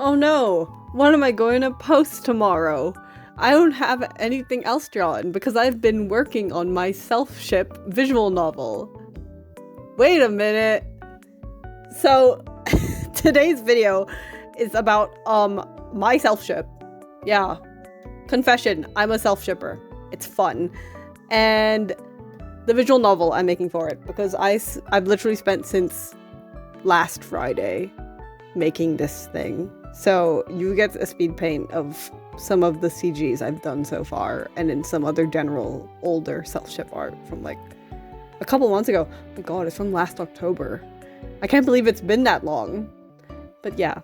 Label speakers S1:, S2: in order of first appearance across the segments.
S1: Oh no, what am I going to post tomorrow? I don't have anything else drawn because I've been working on my self-ship visual novel. Wait a minute. So, today's video is about, my self-ship. Yeah. Confession, I'm a self-shipper. It's fun. And the visual novel I'm making for it, because I've literally spent since last Friday making this thing. So you get a speed paint of some of the CGs I've done so far, and then some other general older self-ship art from like a couple months ago. Oh my god, it's from last October. I can't believe it's been that long. But yeah,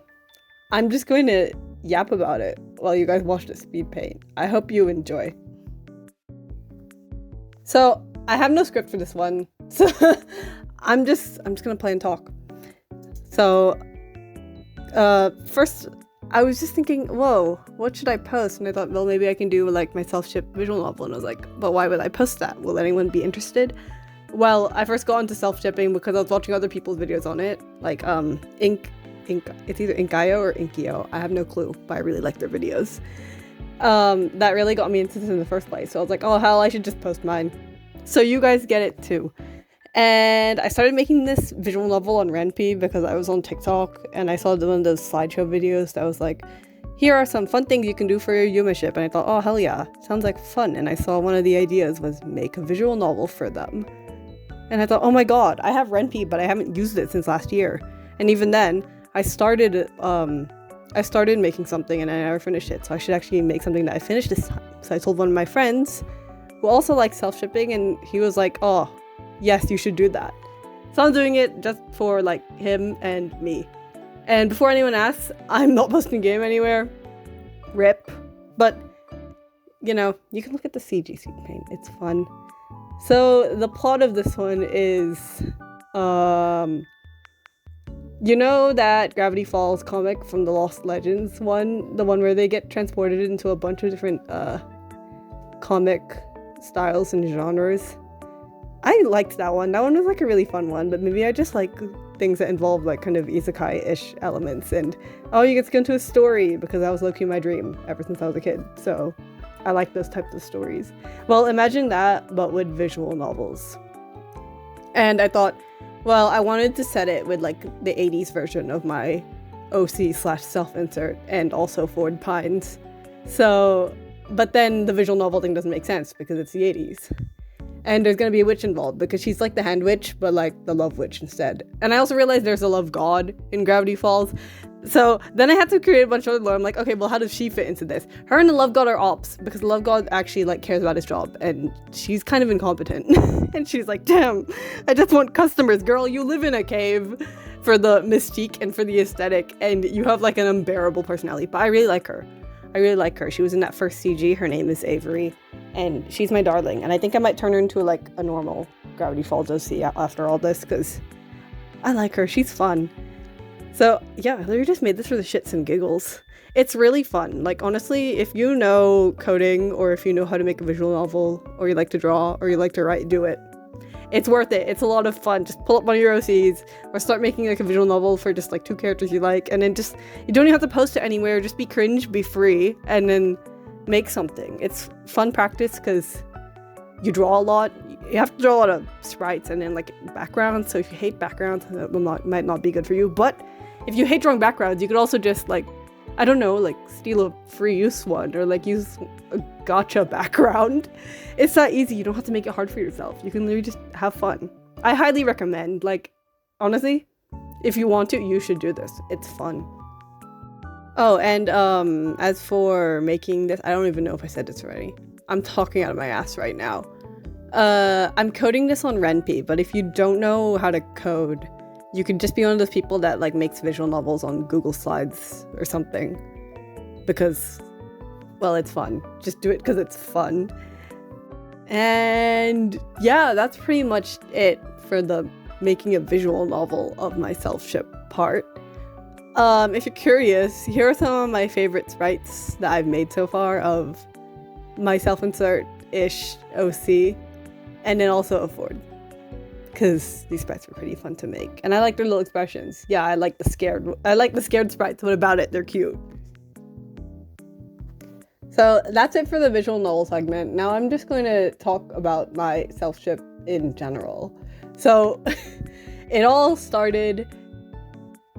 S1: I'm just going to yap about it while you guys watch the speed paint. I hope you enjoy. So I have no script for this one, so I'm just gonna play and talk. So first I was just thinking, whoa, what should I post? And I thought, well, maybe I can do like my self-ship visual novel. And I was like, but why would I post that? Will anyone be interested? Well, I first got into self-shipping because I was watching other people's videos on it, like Ink, it's either Inkio or Inkio. I have no clue, but I really like their videos. That really got me into this in the first place. So I was like, oh hell, I should just post mine. So you guys get it too. And I started making this visual novel on Ren'Py because I was on TikTok and I saw one of those slideshow videos that was like, here are some fun things you can do for your Yuma ship. And I thought, oh hell yeah, sounds like fun. And I saw one of the ideas was make a visual novel for them. And I thought, oh my god, I have Ren'Py, but I haven't used it since last year. And even then, I started making something and I never finished it. So I should actually make something that I finished this time. So I told one of my friends who also likes self-shipping, and he was like, oh, yes, you should do that. So I'm doing it just for like him and me. And before anyone asks, I'm not posting game anywhere. RIP. But, you know, you can look at the CG speed paint. It's fun. So the plot of this one is, you know that Gravity Falls comic from the Lost Legends one? The one where they get transported into a bunch of different comic styles and genres? I liked that one. That one was like a really fun one, but maybe I just like things that involve like kind of isekai-ish elements, and oh, you get to go into a story, because that was low-key my dream ever since I was a kid. So I like those types of stories. Well, imagine that, but with visual novels. And I thought, well, I wanted to set it with like the 80s version of my OC/self-insert and also Ford Pines. So, but then the visual novel thing doesn't make sense because it's the 80s. And there's gonna be a witch involved because she's like the hand witch, but like the love witch instead. And I also realized there's a love god in Gravity Falls. So then I had to create a bunch of other lore. I'm like, okay, well, how does she fit into this? Her and the love god are ops, because the love god actually like cares about his job, and she's kind of incompetent. And she's like, damn, I just want customers, girl. You live in a cave for the mystique and for the aesthetic, and you have like an unbearable personality. But I really like her. She was in that first CG. Her name is Avery, and she's my darling. And I think I might turn her into like a normal Gravity Falls OC after all this, because I like her. She's fun. So yeah, I literally just made this for the shits and giggles. It's really fun. Like honestly, if you know coding, or if you know how to make a visual novel, or you like to draw, or you like to write, do it. It's worth it. It's a lot of fun. Just pull up one of your OCs or start making like a visual novel for just like 2 characters you like, and then just, you don't even have to post it anywhere. Just be cringe, be free, and then make something. It's fun practice because you draw a lot. You have to draw a lot of sprites and then like backgrounds. So if you hate backgrounds, that might not be good for you. But if you hate drawing backgrounds, you could also just like, I don't know, like steal a free use one, or like use a gacha background. It's that easy. You don't have to make it hard for yourself. You can literally just have fun. I highly recommend, like, honestly, if you want to, you should do this. It's fun. Oh, and as for making this, I don't even know if I said this already. I'm talking out of my ass right now. I'm coding this on Ren'Py, but if you don't know how to code, you could just be one of those people that like makes visual novels on Google Slides or something, because, well, it's fun. Just do it because it's fun. And yeah, that's pretty much it for the making a visual novel of my self-ship part. If you're curious, here are some of my favorite sprites that I've made so far of my self-insert-ish OC, and then also a Ford. because these sprites were pretty fun to make. And I like their little expressions. Yeah, I like the scared sprites. What about it? They're cute. So that's it for the visual novel segment. Now I'm just going to talk about my self-ship in general. So it all started,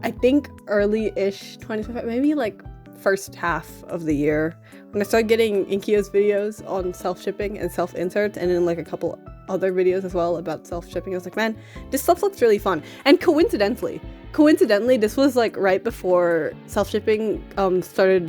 S1: I think, early-ish 2025, maybe like first half of the year, when I started getting Inkio's videos on self-shipping and self-inserts, and then like a couple other videos as well about self-shipping. I was like, man, this stuff looks really fun. And coincidentally, this was like right before self-shipping started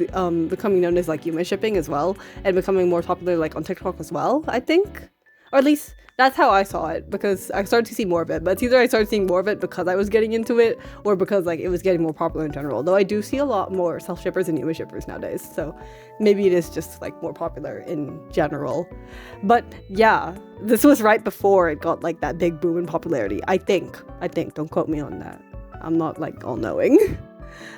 S1: becoming known as like Yume shipping as well, and becoming more popular like on TikTok as well, I think. Or at least that's how I saw it, because I started to see more of it. But it's either I started seeing more of it because I was getting into it, or because like it was getting more popular in general. Though I do see a lot more self-shippers and Yume shippers nowadays, so maybe it is just like more popular in general. But yeah, this was right before it got like that big boom in popularity. I think, don't quote me on that. I'm not like all-knowing.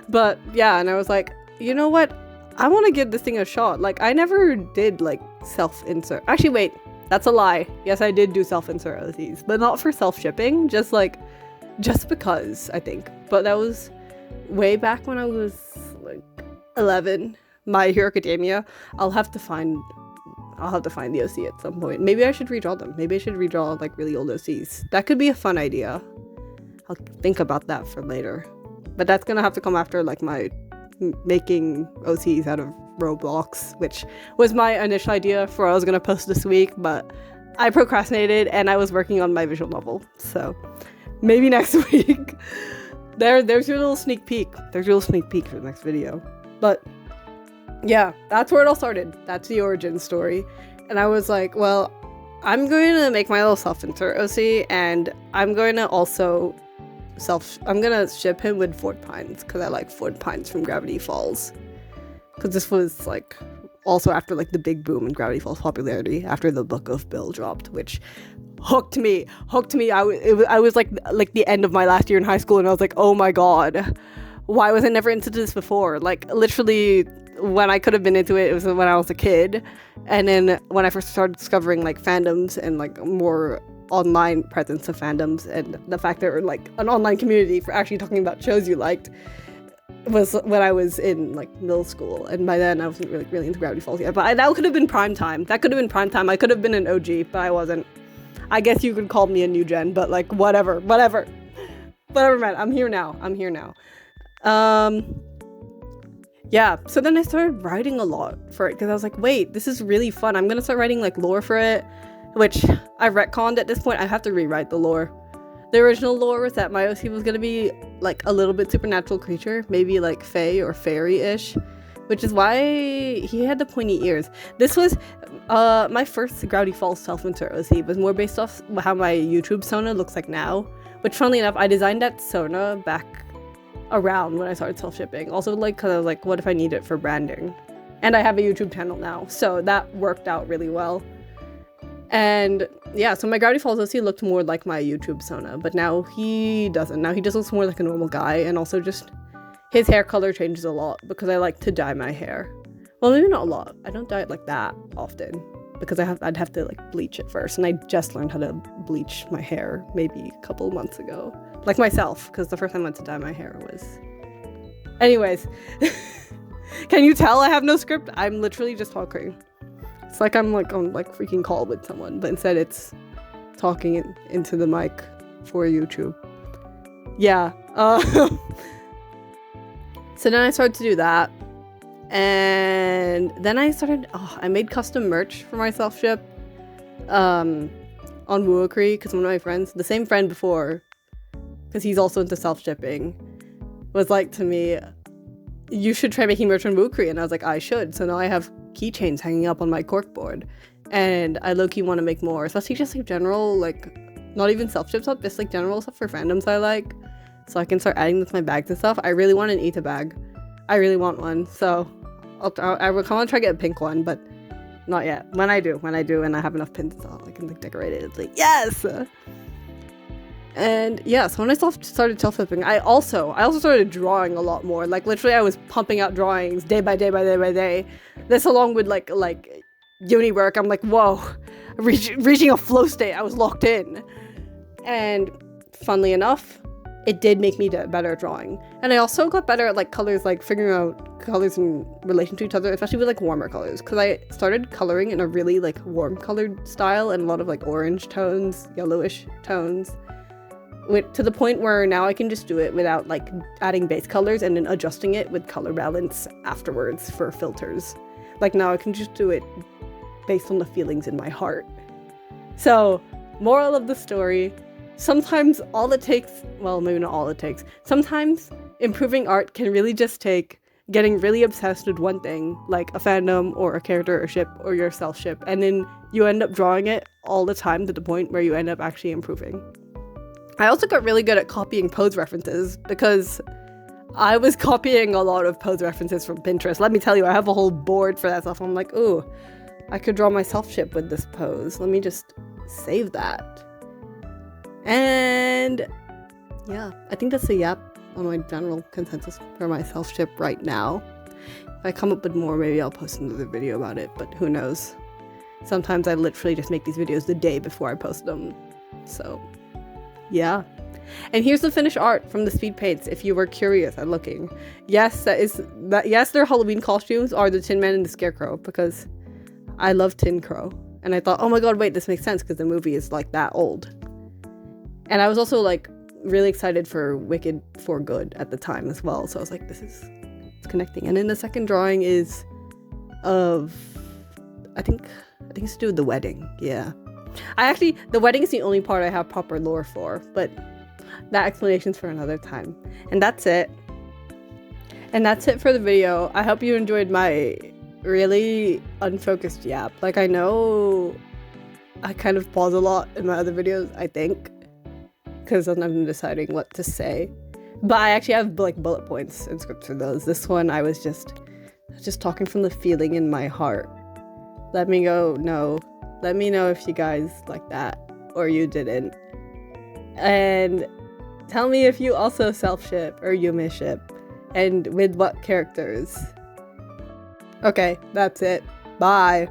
S1: But yeah, and I was like, you know what? I want to give this thing a shot. Like, I never did like self-insert. Actually, wait. That's a lie. Yes, I did do self-insert OCs, but not for self-shipping, just because, I think. But that was way back when I was like 11. My Hero Academia. I'll have to find the OC at some point. Maybe I should redraw them. Maybe I should redraw like really old OCs. That could be a fun idea. I'll think about that for later. But that's gonna have to come after like my making OCs out of Roblox, which was my initial idea for what I was gonna post this week, but I procrastinated and I was working on my visual novel, so maybe next week. There's your little sneak peek. There's your little sneak peek for the next video. But yeah, that's where it all started. That's the origin story. And I was like, well, I'm going to make my little self-insert OC, and I'm going to also I'm gonna ship him with Fort Pines, because I like Fort Pines from Gravity Falls. Because this was like also after like the big boom in Gravity Falls popularity after the Book of Bill dropped, which hooked me. I was like the end of my last year in high school, and I was like, oh my god, why was I never into this before? Like literally when I could have been into it was when I was a kid. And then when I first started discovering like fandoms and like more online presence of fandoms, and the fact there were like an online community for actually talking about shows you liked, was when I was in like middle school. And by then I wasn't really into Gravity Falls yet, but that could have been prime time. I could have been an OG, but I wasn't. I guess you could call me a new gen, but like whatever, man. I'm here now. Yeah, so then I started writing a lot for it, because I was like, wait, this is really fun. I'm gonna start writing like lore for it, which I retconned at this point. I have to rewrite the lore. The original lore was that my OC was going to be like a little bit supernatural creature, maybe like fae or fairy-ish, which is why he had the pointy ears. This was my first Gravity Falls self-insert OC was more based off how my YouTube Sona looks like now, which funnily enough, I designed that Sona back around when I started self-shipping. Also, like, because I was like, what if I need it for branding? And I have a YouTube channel now, so that worked out really well. And yeah, so my Gravity Falls OC looked more like my YouTube Sona, but now he doesn't. Now he just looks more like a normal guy, and also just his hair color changes a lot because I like to dye my hair. Well, maybe not a lot. I don't dye it like that often because I'd have to like bleach it first, and I just learned how to bleach my hair maybe a couple months ago. Like myself, because the first time I went to dye my hair was... Anyways, can you tell I have no script? I'm literally just talking. It's like I'm like on like freaking call with someone, but instead it's talking into the mic for YouTube. Yeah. So then I started to do that, and then I made custom merch for my self-ship on Wookri, because one of my friends, the same friend before, because he's also into self-shipping, was like to me, you should try making merch on Wookri, and I was like, I should. So now I have keychains hanging up on my corkboard, and I low-key want to make more, especially just like general, like not even self-ship stuff, just like general stuff for fandoms I like, so I can start adding with my bags and stuff. I really want an Ita bag. I really want one, so I will kind of try to get a pink one, but not yet. When I do, and I have enough pins and stuff, I can like decorate it. It's like, yes! And yeah, so when I started self-flipping, I also started drawing a lot more. Like literally I was pumping out drawings day by day. This along with like uni work, I'm like, whoa, reaching a flow state. I was locked in. And funnily enough, it did make me better at drawing. And I also got better at like colors, like figuring out colors in relation to each other, especially with like warmer colors, because I started coloring in a really like warm colored style and a lot of like orange tones, yellowish tones, to the point where now I can just do it without like adding base colors and then adjusting it with color balance afterwards for filters. Like now I can just do it based on the feelings in my heart. So, moral of the story, sometimes all it takes, well, maybe not all it takes, sometimes improving art can really just take getting really obsessed with one thing, like a fandom or a character or ship or your self ship, and then you end up drawing it all the time to the point where you end up actually improving. I also got really good at copying pose references because I was copying a lot of pose references from Pinterest. Let me tell you, I have a whole board for that stuff. I'm like, ooh, I could draw my self ship with this pose. Let me just save that. And yeah, I think that's a yap on my general consensus for my self ship right now. If I come up with more, maybe I'll post another video about it, but who knows. Sometimes I literally just make these videos the day before I post them. So yeah. And here's the finished art from the speed paints if you were curious at looking. Yes, yes, their Halloween costumes are the Tin Man and the Scarecrow because I love Tin Crow. And I thought, oh my god, wait, this makes sense because the movie is like that old. And I was also like really excited for Wicked for Good at the time as well. So I was like, it's connecting. And then the second drawing is of, I think it's to do with the wedding. Yeah. The wedding is the only part I have proper lore for, but that explanation's for another time. And that's it. And that's it for the video. I hope you enjoyed my really unfocused yap. Like, I know I kind of pause a lot in my other videos, I think, because I'm deciding what to say. But I actually have like bullet points and scripts for those. This one I was just talking from the feeling in my heart. Let me know if you guys like that or you didn't. And tell me if you also self-ship or Yume ship and with what characters. Okay, that's it. Bye.